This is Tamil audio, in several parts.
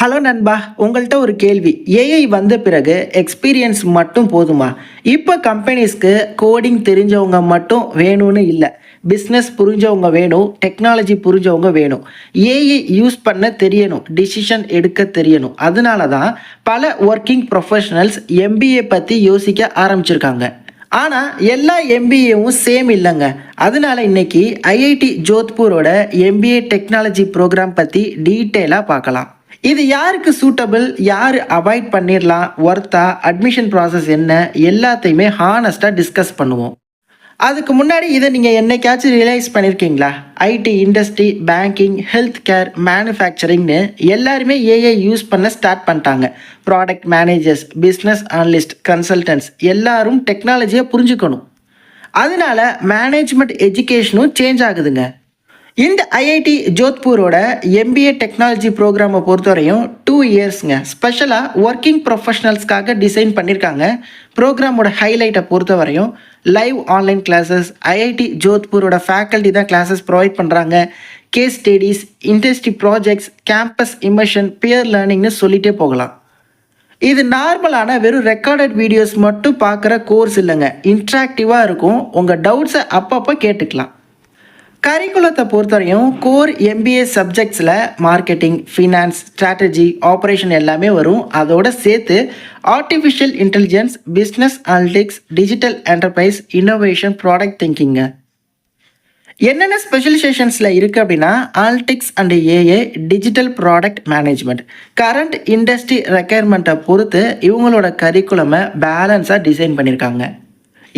ஹலோ நண்பா, உங்கள்கிட்ட ஒரு கேள்வி. ஏஐ வந்த பிறகு எக்ஸ்பீரியன்ஸ் மட்டும் போதுமா? இப்போ கம்பெனிஸ்க்கு கோடிங் தெரிஞ்சவங்க மட்டும் வேணும்னு இல்லை, பிஸ்னஸ் புரிஞ்சவங்க வேணும், டெக்னாலஜி புரிஞ்சவங்க வேணும். ஏஐ யூஸ் பண்ண தெரியணும், டிசிஷன் எடுக்க தெரியணும். அதனால தான் பல ஒர்க்கிங் ப்ரொஃபஷனல்ஸ் எம்பிஏ பற்றி யோசிக்க ஆரம்பிச்சிருக்காங்க. ஆனால் எல்லா எம்பிஏவும் சேம் இல்லைங்க. அதனால இன்னைக்கு ஐஐடி ஜோத்பூரோட எம்பிஏ டெக்னாலஜி ப்ரோக்ராம் பற்றி டீட்டெயிலாக பார்க்கலாம். இது யாருக்கு சூட்டபிள், யார் அவாய்ட் பண்ணிடலாம், ஒர்த்தா, அட்மிஷன் ப்ராசஸ் என்ன, எல்லாத்தையுமே ஹானஸ்ட்டாக டிஸ்கஸ் பண்ணுவோம். அதுக்கு முன்னாடி இதை நீங்கள் என்னைக்காச்சும் ரியலைஸ் பண்ணியிருக்கீங்களா? IT industry, banking, health care, மேனுஃபேக்சரிங்னு எல்லாருமே ஏஐ யூஸ் பண்ண ஸ்டார்ட் பண்ணிட்டாங்க. Product managers, business analyst, consultants எல்லாரும் டெக்னாலஜியை புரிஞ்சுக்கணும். அதனால மேனேஜ்மெண்ட் எஜுகேஷனும் சேஞ்ச் ஆகுதுங்க. இந்த ஐஐடி ஜோத்பூரோட எம்பிஏ டெக்னாலஜி ப்ரோக்ராமை பொறுத்தவரையும் 2 இயர்ஸ்ங்க. ஸ்பெஷலாக ஒர்க்கிங் ப்ரொஃபஷனல்ஸ்க்காக டிசைன் பண்ணியிருக்காங்க. ப்ரோக்ராமோட ஹைலைட்டை பொறுத்தவரையும் லைவ் ஆன்லைன் கிளாஸஸ், ஐஐடி ஜோத்பூரோட ஃபேக்கல்ட்டி தான் கிளாஸஸ் ப்ரொவைட் பண்ணுறாங்க. Case studies, industry projects, campus immersion, peer லேர்னிங்னு சொல்லிகிட்டே போகலாம். இது நார்மலான வெறும் ரெக்கார்டட் வீடியோஸ் மட்டும் பார்க்குற கோர்ஸ் இல்லைங்க. இன்ட்ராக்டிவாக இருக்கும். உங்கள் டவுட்ஸை அப்பப்போ கேட்டுக்கலாம். கரிக்குலத்தை பொறுத்தவரையும் கோர் எம்பிஏ சப்ஜெக்ட்ஸில் மார்க்கெட்டிங், ஃபினான்ஸ், ஸ்ட்ராட்டஜி, ஆப்ரேஷன் எல்லாமே வரும். அதோடு சேர்த்து artificial intelligence, business analytics, digital enterprise, innovation, product thinking. என்னென்ன ஸ்பெஷலைசேஷன்ஸில் இருக்குது அப்படின்னா analytics and AI, digital product management. Current industry ரெக்குயர்மெண்ட்டை பொறுத்து இவங்களோட கரிக்குலமை பேலன்ஸாக டிசைன் பண்ணியிருக்காங்க.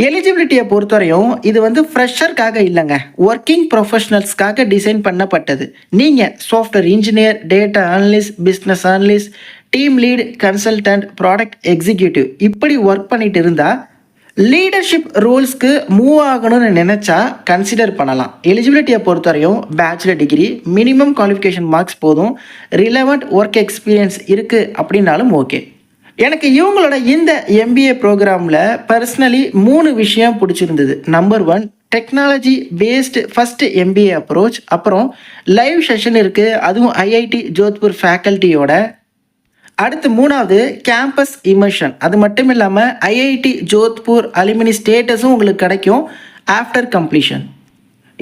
எலிஜிபிலிட்டியை பொறுத்தவரையும் இது ஃப்ரெஷருக்காக இல்லைங்க, ஒர்க்கிங் ப்ரொஃபஷனல்ஸ்க்காக டிசைன் பண்ணப்பட்டது. நீங்கள் software engineer, data analyst, business analyst, team lead, consultant, product executive இப்படி ஒர்க் பண்ணிட்டு இருந்தால் லீடர்ஷிப் ரோல்ஸ்க்கு மூவ் ஆகணும்னு நினச்சா கன்சிடர் பண்ணலாம். எலிஜிபிலிட்டியை பொறுத்தவரையும் bachelor degree, minimum qualification marks போதும், ரிலவெண்ட் ஒர்க் எக்ஸ்பீரியன்ஸ் இருக்குது அப்படின்னாலும் ஓகே. எனக்கு இவங்களோட இந்த எம்பிஏ ப்ரோக்ராமில் பர்சனலி 3 விஷயம் பிடிச்சிருந்தது. Number 1, technology based first MBA approach. அப்புறம் லைவ் செஷன் இருக்குது, அதுவும் ஐஐடி ஜோத்பூர் ஃபேக்கல்ட்டியோட. அடுத்து 3வது கேம்பஸ் இமர்ஷன். அது மட்டும் இல்லாமல் ஐஐடி ஜோத்பூர் அலுமினி ஸ்டேட்டஸும் உங்களுக்கு கிடைக்கும் ஆஃப்டர் கம்ப்ளீஷன்.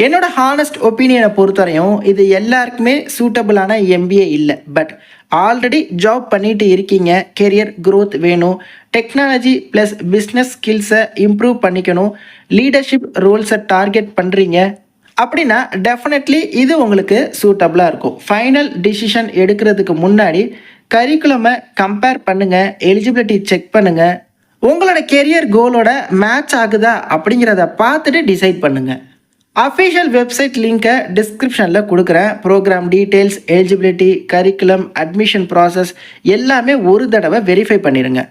என்னோட ஹானஸ்ட் ஒப்பீனியனை பொறுத்தவரையும் இது எல்லாருக்குமே சூட்டபிளான எம்பிஏ இல்லை. பட் ஆல்ரெடி ஜாப் பண்ணிட்டு இருக்கீங்க, கெரியர் க்ரோத் வேணும், டெக்னாலஜி ப்ளஸ் பிஸ்னஸ் ஸ்கில்ஸை இம்ப்ரூவ் பண்ணிக்கணும், லீடர்ஷிப் ரோல்ஸை டார்கெட் பண்ணுறீங்க அப்படின்னா டெஃபினெட்லி இது உங்களுக்கு சூட்டபிளாக இருக்கும். ஃபைனல் டிசிஷன் எடுக்கிறதுக்கு முன்னாடி கரிக்குலமை கம்பேர் பண்ணுங்கள், எலிஜிபிலிட்டி செக் பண்ணுங்கள், உங்களோட கெரியர் கோலோட மேட்ச் ஆகுதா அப்படிங்கிறத பார்த்துட்டு டிசைட் பண்ணுங்கள். அஃபிஷியல் வெப்சைட் லிங்க்கை டிஸ்கிரிப்ஷனில் கொடுக்குறேன். Programme details, eligibility, curriculum, admission process எல்லாமே ஒரு தடவை வெரிஃபை பண்ணிடுங்க.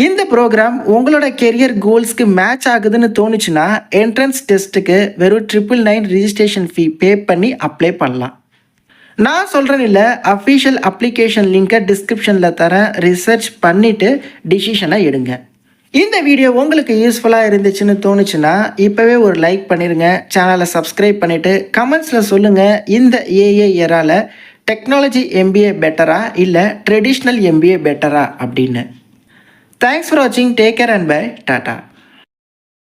இந்த ப்ரோக்ராம் உங்களோட கெரியர் கோல்ஸ்க்கு மேட்ச் ஆகுதுன்னு தோணுச்சுன்னா என்ட்ரன்ஸ் டெஸ்ட்டுக்கு வெறும் 999 ரிஜிஸ்ட்ரேஷன் ஃபீ பே பண்ணி அப்ளை பண்ணலாம். நான் சொல்கிறேன் இல்லை, அஃபிஷியல் அப்ளிகேஷன் லிங்க்கை டிஸ்கிரிப்ஷனில் தரேன். ரிசர்ச் பண்ணிவிட்டு டிசிஷனை எடுங்க. இந்த வீடியோ உங்களுக்கு யூஸ்ஃபுல்லாக இருந்துச்சுன்னு தோணுச்சுன்னா இப்போவே ஒரு லைக் பண்ணிடுங்க. சேனலை சப்ஸ்கிரைப் பண்ணிவிட்டு கமெண்ட்ஸில் சொல்லுங்கள், இந்த ஏஐ எரால டெக்னாலஜி எம்பிஏ பெட்டரா இல்லை ட்ரெடிஷ்னல் எம்பிஏ பெட்டரா அப்படின்னு. தேங்க்ஸ் ஃபார் வாட்சிங். Take care and bye. Tata.